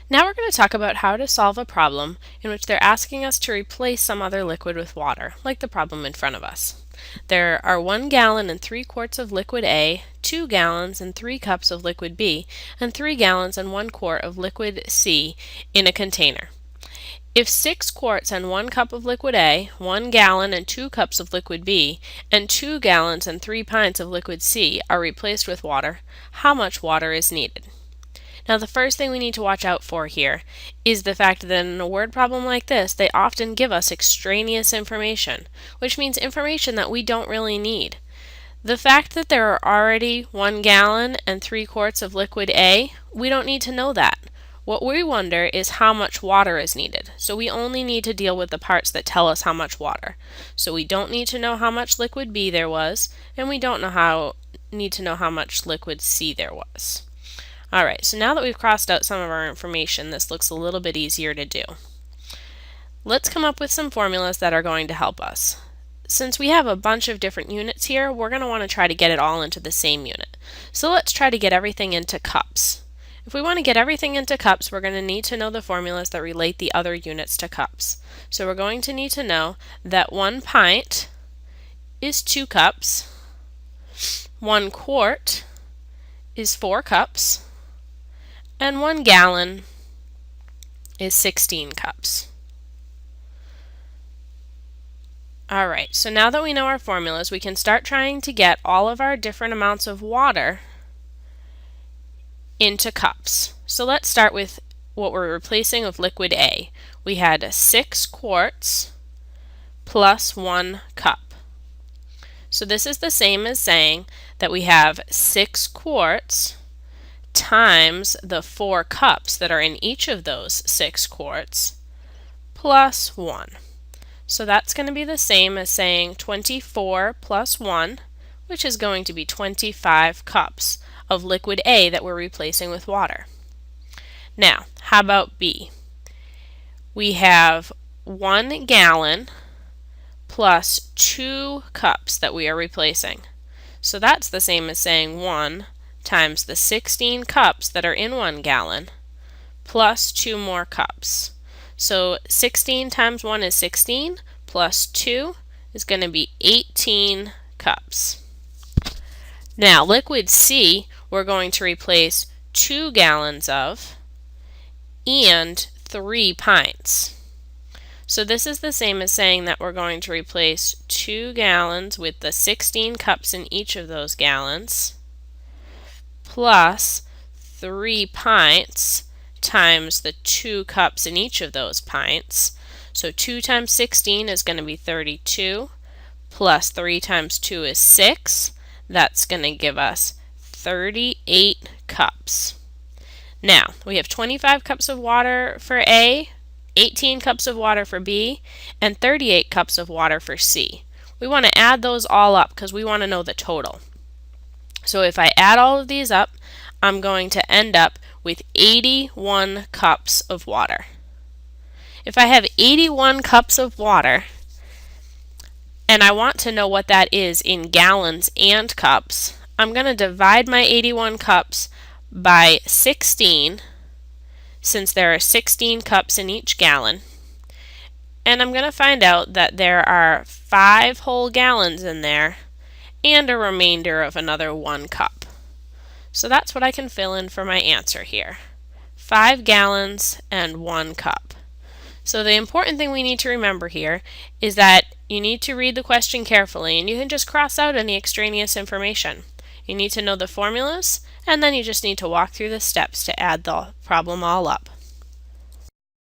Now we're going to talk about how to solve a problem in which they're asking us to replace some other liquid with water, like the problem in front of us. There are 1 gallon and 3 quarts of liquid A, 2 gallons and 3 cups of liquid B, and 3 gallons and 1 quart of liquid C in a container. If 6 quarts and 1 cup of liquid A, 1 gallon and 2 cups of liquid B, and 2 gallons and 3 pints of liquid C are replaced with water, how much water is needed? Now the first thing we need to watch out for here is the fact that in a word problem like this, they often give us extraneous information, which means information that we don't really need. The fact that there are already 1 gallon and 3 quarts of liquid A, we don't need to know that. What we wonder is how much water is needed. So we only need to deal with the parts that tell us how much water. So we don't need to know how much liquid B there was, and we don't need to know how much liquid C there was. Alright, so now that we've crossed out some of our information, this looks a little bit easier to do. Let's come up with some formulas that are going to help us. Since we have a bunch of different units here, we're going to want to try to get it all into the same unit. So let's try to get everything into cups. If we want to get everything into cups, we're going to need to know the formulas that relate the other units to cups. So we're going to need to know that 1 pint is 2 cups, 1 quart is 4 cups, and 1 gallon is 16 cups. Alright, so now that we know our formulas, we can start trying to get all of our different amounts of water into cups. So let's start with what we're replacing with liquid A. We had 6 quarts plus 1 cup. So this is the same as saying that we have 6 quarts times the 4 cups that are in each of those 6 quarts plus 1. So that's going to be the same as saying 24 plus 1, which is going to be 25 cups of liquid A that we're replacing with water. Now, how about B? We have 1 gallon plus 2 cups that we are replacing. So that's the same as saying 1 times the 16 cups that are in 1 gallon plus 2 more cups. So 16 times 1 is 16 plus 2 is going to be 18 cups. Now liquid C we're going to replace 2 gallons of and 3 pints. So this is the same as saying that we're going to replace 2 gallons with the 16 cups in each of those gallons plus 3 pints times the 2 cups in each of those pints. So 2 times 16 is going to be 32 plus 3 times 2 is 6. That's going to give us 38 cups. Now, we have 25 cups of water for A, 18 cups of water for B, and 38 cups of water for C. We want to add those all up because we want to know the total. So if I add all of these up, I'm going to end up with 81 cups of water. If I have 81 cups of water, and I want to know what that is in gallons and cups, I'm going to divide my 81 cups by 16, since there are 16 cups in each gallon. And I'm going to find out that there are 5 whole gallons in there and a remainder of another 1 cup. So that's what I can fill in for my answer here. 5 gallons and 1 cup. So the important thing we need to remember here is that you need to read the question carefully, and you can just cross out any extraneous information. You need to know the formulas, and then you just need to walk through the steps to add the problem all up.